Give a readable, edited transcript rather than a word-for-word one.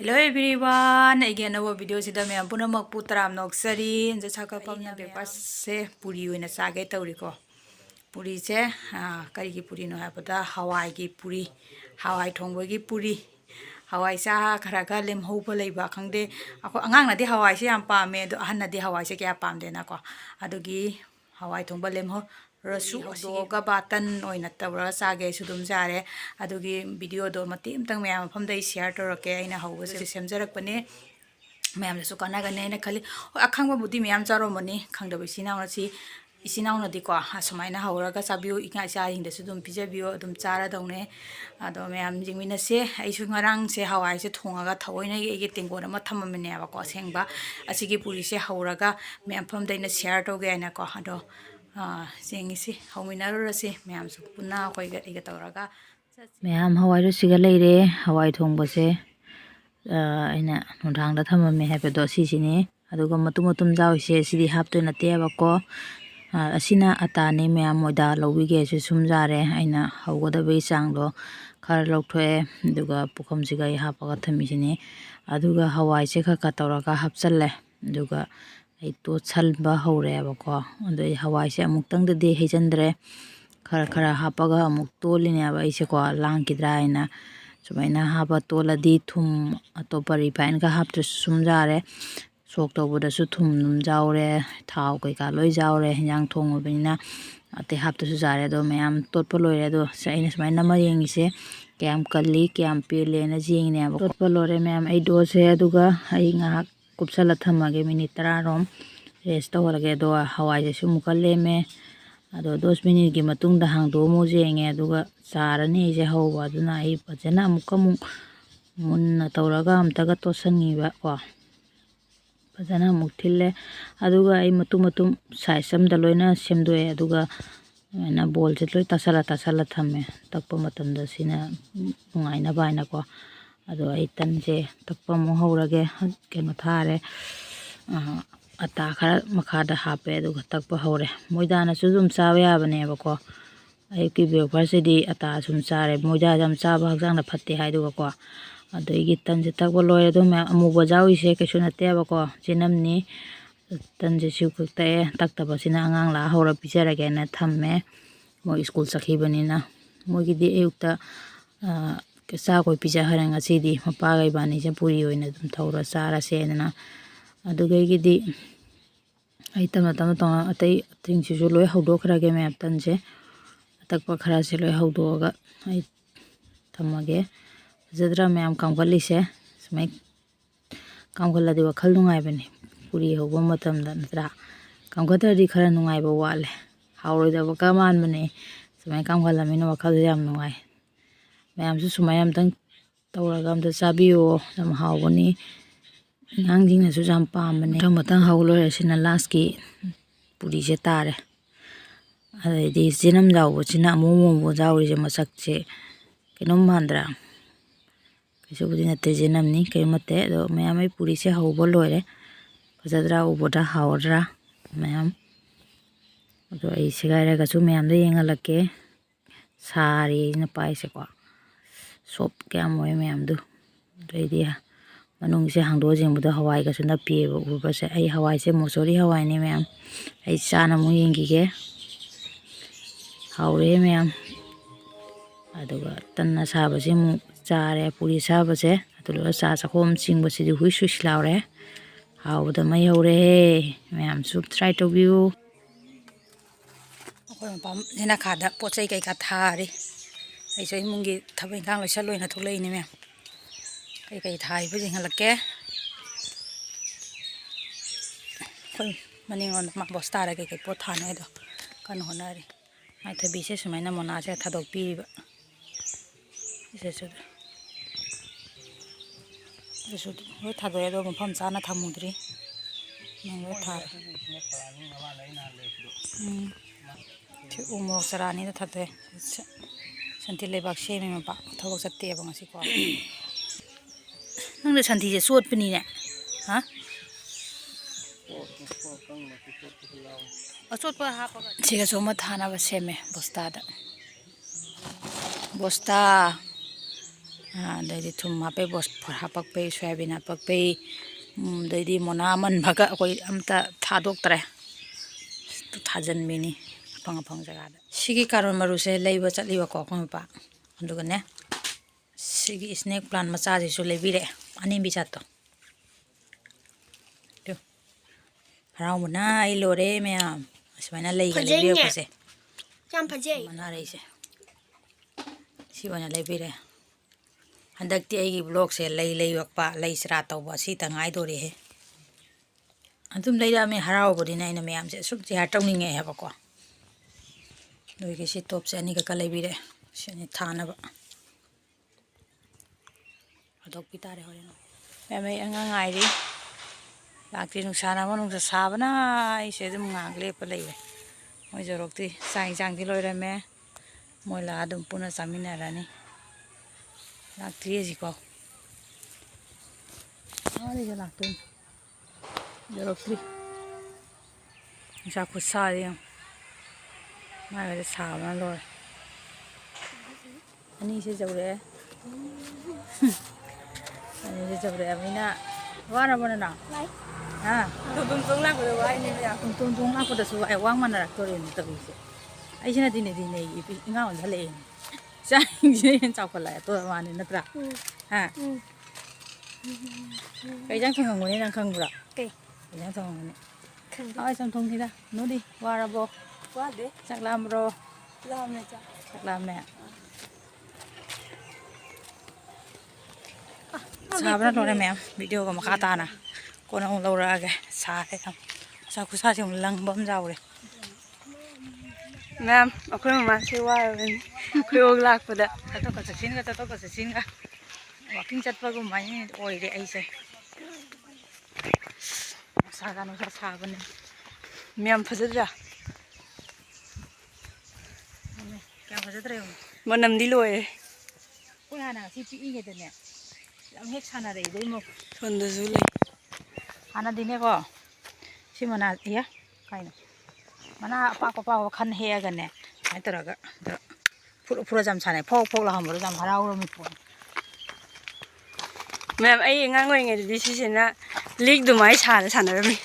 Hello everyone, again our video sida मैं पुनः मकपुतराम नौकसरी जो छाका पमना पेपर से पूरी हुई न सागे तौरी को पूरी से करी की पूरी नो है पता हवाई की पूरी हवाई ठोंगो की पूरी हवाई सा खरा का लेम हो पले बा खंगदे ako angang na di hawai se yam pame do ahan na di hawai se kya pam de na ko adugi hawai thongba lem ho rasu do ga batan oina tawra sage sudum jare adugi video do matim tang myam pham dai share to ke aina hawba se semjarak pane ma'am ने सुकाना गने खाली अखंग बुद्धि ma'am चारो money खंगदब इसिनाउना दिको असुमाइना हौरगा चाबियो इका चारिंदसु दुम पिजबियो दुम चारादौने अदो ma'am जिंगमिना से आइसु ngarang से हवाई से थोंगागा थवोइना एगे टेंगोन अमा थममनेबा को सेंगबा असिगी पुरी से हौरगा मैम फम दैना शेयर तोगेना को अदो सेंगिसि हौमिनारुरसे मैम सु पुना खोइगा एगे तौरगा मैम हवाई रो सिगा लेरे हवाई थोंबसे अइना नुंधांगदा थममे हैबेदो सिसिनि अदुगा मतुम मतुम जाउसे सिदि हापतो नतेबको असिना अताने मैम मोदा लौबिगे से सुमजारे अइना हौगदबे चांगदो खर लौथोए अदुगा पुखमसिगा हापगा थमिसिनि अदुगा हवाई से खका तौरगा हापचल्ले अदुगा आई तो छलबा हौरेबको अदु हवाई से अमुक्तंगदे हेजंद्रे खर खर हापगा अमुक तोलिनेबा इसे को लांकिद्राइना सुमाइना हापा तोलदी थुम अतोपा रिफाइन का हापतो सुमजारे सोक तौबदसु थुम नुम जाउरे थाव कैका लोइ जाउरे हिंजांग थोंगबनिना अते हापतसु जारे दो मैम तोटपा लोइरे दो सैना सुमाइना मरिंगिसे क्याम कल्ली क्याम पेलेना जिंगने अब तोटपा लोरे मैम आई दोसे अदुगा आई ngahak kupsala thamage minute 10 rom rest tawrage do hawai jesu mukalleme ado 10 minute gi matung da hang do mo jenge aduga charani je hawwa aduna ai pajana mukamu munna tawraga amtaga tosangiba ko pajana mukthille aduga ai matum size amda loina semdoe aduga na bol je loi tasala thamme takpa matamda sina nungaina baina ko ado ai tanje takpa mo hawrage keno thare ata khara makhada hape aduga takpa hawre moidana su zum chawe abane bako ai ki breakfast di ata sum chare moida jam chaba hakjang na phatte haiduga ko अदगी तंजे तक लोरे दो मैं अमुब जाऊ से कैसु नतेबको जिनमनी तंजे सिउखते तक्तबसिना अंगांग ला हौरा पिजरगे न थम्मे मो school सखिबनिना मोगिदि एयुक्ता चा कोइ पिजा हरंग सिदि मपागै बानी से पुरी होइना दुम थौरा चारा सेना अदुगैगिदि आई तम तम तो अतै थिंगसिसु लोय हौदोखरागे मैं तंजे तकपा खरा से लोय हौदोगा आई थमगे जदरा मैम कामगली से समय कामगला दि वखल नुंगाय बने पुरी होबो मतम द नत्रा कामगदर दि खरा नुंगाय बो वाले हाउरदा बका मान बने समय कामगला मिन वखल जाम नुंगाय मैम सु समय हम तंग तौरगा हम त चाबियो जम हावनी ngang na su jam pam bane matang haulo resina last ki puri je tare ade di jinam jaw china mo jaw je masak che kenom mandra कैसे बुझी नते जनम नहीं कई मते तो मैम आई पूरी से हाउ बोलो रे फजदरा उबोटा हाउरा मैम तो ऐसे गायरा कसु मैम दे यंगा लगे सारी न पाई से को सोप क्या मोए मैम दो दिया मनुंग से हांगदो जेंबुदा हवाई कसु न पिए उबा से आई हवाई से मोसोरी हवाई ने मैम आई चाना मु यंगी के हाउरे मैम अदुगा तन्ना साबसे मु चारे पूरी साबसे अतुलो चा चखोम चिंगबसे हुई सुइस लाउरे हाउदा मै हौरे मैम सुप ट्राई टू व्यू अखोय पम नेना खादा पोचै कै का थारे ऐसो इमुंगी थबै गांग लइसा लोइना थुलैनि मैम कै थाइ बु जिंगलके खोय मनिंगन मा बस्तारा कै पोत थाने दो कन होनारि माइ थबि से सुमाइना मोना से थादोक पिबा वो थादोए दो मफम चाना थमुद्री नंगो थार उमो सरानी द थादोए संति लेबाक सेमे मपा थबक सत्ते बंगसी को नंग संति जे सोट पनी ने हा अचोट पर हाप सिगा सोम थाना ब सेमे बस्ता ꯑꯗꯩꯗꯤ ꯊꯨꯝ ꯍꯥꯞꯄꯦ ꯕꯣꯁꯐꯣꯔ ꯍꯥꯞꯄꯛꯄꯦ ꯁꯣꯌꯥꯕꯤꯟ ꯍꯥꯞꯄꯛꯄꯦ ꯑꯗꯩꯗꯤ ꯃꯣꯅꯥ ꯑꯃꯟꯕꯒ ꯑꯩꯈꯣꯏ ꯑꯝꯇ ꯊꯥꯗꯣꯛꯇ꯭ꯔꯦ ꯊꯥꯖꯟꯕꯤꯅꯤ ꯑꯐꯪ ꯑꯐꯪ ꯖꯒꯥꯗ ꯁꯤꯒꯤ ꯀꯥꯔꯣꯠ ꯃꯔꯨꯁꯦ ꯂꯩꯕ ꯆꯠꯂꯤꯕꯀꯣ ꯑꯩꯈꯣꯏ ꯃꯄꯥ ꯑꯗꯨꯒꯅꯦ ꯁꯤꯒꯤ ꯁ꯭ꯅꯦꯛ ꯄ꯭ꯂꯥꯟ ꯃꯆꯥꯁꯤꯁꯨ ꯂꯩꯕꯤꯔꯛꯑꯦ ꯑꯅꯦꯝꯕꯤ ꯖꯥꯠꯇꯣ ꯍꯔꯥꯎꯕꯅ ꯑꯩ ꯂꯣꯏꯔꯦ ꯃꯌꯥꯝ ꯑꯁꯨꯃꯥꯏꯅ ꯂꯩꯒ ꯂꯩꯕꯤꯔꯛꯄꯁꯦ ꯌꯥꯝ ꯐꯖꯩ ꯃꯅꯥꯔꯩꯁꯦ ꯁꯤ ꯑꯣꯏꯅ ꯂꯩꯕꯤꯔꯛꯑꯦ ꯍꯟꯗꯛꯇꯤ ꯑꯩꯒꯤ ꯕ꯭ꯂꯣꯛꯁꯦ ꯂꯩ ꯂꯩꯔꯛꯄ ꯂꯩ ꯆꯔꯥ ꯇꯧꯕ ꯁꯤꯇ ꯉꯥꯏꯗꯣꯔꯤꯍꯦ ꯑꯗꯨꯝ ꯂꯩꯔꯛꯑꯃꯦ ꯍꯔꯥꯎꯕꯅꯤꯅ ꯑꯩꯅ ꯃꯌꯥꯝꯁꯦ ꯑꯁꯨꯛ ꯁꯤꯌꯥꯔ ꯇꯧꯅꯤꯡꯉꯛꯑꯦ ꯍꯥꯏꯕꯀꯣ ꯑꯗꯨꯒꯤ ꯁꯤ ꯇꯣꯞꯁꯦ ꯑꯅꯤꯈꯛꯀ ꯂꯩꯕꯤꯔꯛꯑꯦ ꯁꯤ ꯑꯅꯤ ꯊꯥꯅꯕ ꯍꯥꯗꯣꯛꯄꯤ ꯇꯥꯔꯦ ꯍꯣꯔꯦꯟ ꯃꯌꯥꯝ ꯑꯩ ꯑꯉꯥꯡ ꯉꯥꯏꯔꯤ ꯂꯥꯛꯇ꯭ꯔꯤ ꯅꯨꯡꯁꯥꯅ ꯑꯃ ꯅꯨꯡꯁꯥ ꯁꯥꯕꯅ ꯑꯩꯁꯦ ꯑꯗꯨꯝ ꯉꯥꯏꯍꯥꯛ ꯂꯦꯞꯄ ꯂꯩꯔꯦ ꯃꯣꯏ ꯖꯣꯔꯣꯛꯇꯤ ꯆꯥꯛ ꯏꯟꯁꯥꯡꯗꯤ ꯂꯣꯏꯔꯝꯃꯦ ꯃꯣꯏ ꯂꯥꯛꯑ ꯑꯗꯨꯝ ꯄꯨꯟꯅ ꯆꯥꯃꯤꯟꯅꯔꯅꯤ ꯂꯥꯛꯇ꯭ꯔꯤ ꯍꯧꯖꯤꯛꯐꯥꯎ ꯑꯥꯗꯩꯁꯨ ꯂꯥꯛꯇꯣꯏꯅꯤ ꯌꯧꯔꯛꯇ꯭ꯔꯤ ꯅꯨꯡꯁꯥ ꯈꯨꯠꯁꯥꯁꯦ ꯌꯦꯡꯉꯨ ꯃꯥꯏꯒꯁꯦ ꯁꯥꯕꯅ ꯂꯣꯏꯔꯦ ꯑꯅꯤꯁꯦ ꯌꯧꯔꯛꯑꯦ ꯑꯅꯤꯁꯦ ꯌꯧꯔꯛꯑꯕꯅꯤꯅ ꯋꯥꯔꯕꯣ ꯅꯅꯥꯎ ꯍꯥ ꯇꯣꯡ ꯂꯥꯛꯄꯗ ꯋꯥꯏꯅꯦ ꯃꯌꯥꯝ ꯇꯣꯡ ꯂꯥꯛꯄꯗꯁꯨ ꯋꯥꯏ ꯋꯥꯡ ꯃꯥꯟꯅꯔꯛꯇꯣꯔꯦꯅꯦ ꯇꯧꯔꯤꯁꯦ ꯑꯩꯁꯤꯅ ꯗꯤꯅꯦꯏꯉꯥ ꯑꯣꯟꯊꯜꯂꯛꯑꯦꯅꯦ ꯆꯥꯡꯁꯤꯅ ꯍꯦꯟꯅ ꯆꯥꯎꯈꯠꯂꯛꯑꯦ ꯇꯣꯔ ꯃꯥꯅꯤ ꯅꯠꯇ꯭ꯔꯥ ꯍꯥ ꯀꯩ ꯏꯟꯖꯥꯡ ꯊꯣꯡꯉꯝꯒꯅꯤ ꯅꯪ ꯈꯪꯕ꯭ꯔꯣ ꯀꯩ ꯏꯟꯖꯥꯡ ꯊꯣꯡꯉꯝꯒꯅꯤ ꯍꯋꯥꯏ ꯆꯝꯊꯣꯡꯅꯤꯗ ꯅꯣꯏꯗꯤ ꯋꯥꯔꯕꯣ ꯋꯥꯗꯦ ꯆꯥꯛ ꯂꯥꯝꯕ꯭ꯔꯣ ꯂꯥꯝꯃꯦ ꯆꯥꯛ ꯂꯥꯝꯃꯦ ꯁꯥꯕꯅ ꯂꯣꯏꯔꯦ ꯃꯌꯥꯝ ꯚꯤꯗꯤꯑꯣꯒ ꯃꯈꯥ ꯇꯥꯅ ꯀꯣꯟꯅ ꯑꯃꯨꯛ ꯂꯧꯔꯛꯑꯒꯦ ꯁꯥꯔꯦ ꯌꯥꯝ ꯅꯨꯡꯁꯥ ꯈꯨꯠꯁꯥꯁꯦ ꯑꯃꯨꯛ ꯂꯪꯕ ꯑꯃ ꯌꯥꯎꯔꯦ ꯃꯌꯥꯝ ꯑꯩꯈꯣꯏ ꯃꯃꯥꯁꯦ ꯋꯥꯔꯕꯅꯤ ꯈꯨꯌꯣꯛ ꯂꯥꯛꯄꯗ ꯆꯠꯊꯣꯛꯀ ꯆꯠꯁꯤꯟꯒ ꯋꯥꯛꯀꯤꯡ ꯆꯠꯄꯒꯨꯝꯕꯅꯤ ꯑꯣꯏꯔꯦ ꯑꯩꯁꯦ ꯅꯨꯡꯁꯥ ꯁꯥꯕꯅꯦ ꯃꯌꯥꯝ ꯐꯖꯗ꯭ꯔꯥ ꯀꯌꯥꯝ ꯐꯖꯗ꯭ꯔꯥ ꯌꯦꯡꯉꯨ ꯃꯅꯝꯗꯤ ꯂꯣꯏꯔꯦ ꯑꯩꯈꯣꯏ ꯍꯥꯟꯅ ꯉꯁꯤ ꯄꯤꯛꯏꯉꯩꯗꯅꯦ ꯌꯥꯝ ꯍꯦꯛ ꯁꯥꯟꯅꯔꯛꯏ ꯏꯃꯧ ꯁꯣꯟꯗꯁꯨ ꯂꯩ ꯍꯥꯟꯅꯗꯤꯅꯦꯀꯣ ꯁꯤ ꯃꯅꯥ ꯏꯌꯥ ꯀꯩꯅꯣ ꯃꯅꯥ ꯑꯄꯥꯛ ꯈꯟ ꯍꯦꯛꯑꯒꯅꯦ ꯁꯨꯃꯥꯏꯅ ꯇꯧꯔꯒ ꯐꯨꯔ ꯌꯥꯝ ꯁꯥꯟꯅꯩ ꯐꯣꯛ ꯂꯥꯎꯍꯟꯕꯗꯣ ꯌꯥꯝ ꯍꯔꯥꯎꯔꯝꯃꯤ ꯄꯣꯠꯅꯤ ꯃꯌꯥꯝ ꯑꯩ ꯑꯉꯥꯡ ꯑꯣꯏꯔꯤꯉꯩꯗꯗꯤ ꯁꯤꯁꯤꯅ ꯂꯤꯛ ꯑꯗꯨꯃꯥꯏꯅ ꯁꯥꯟꯅꯔꯝꯃꯤ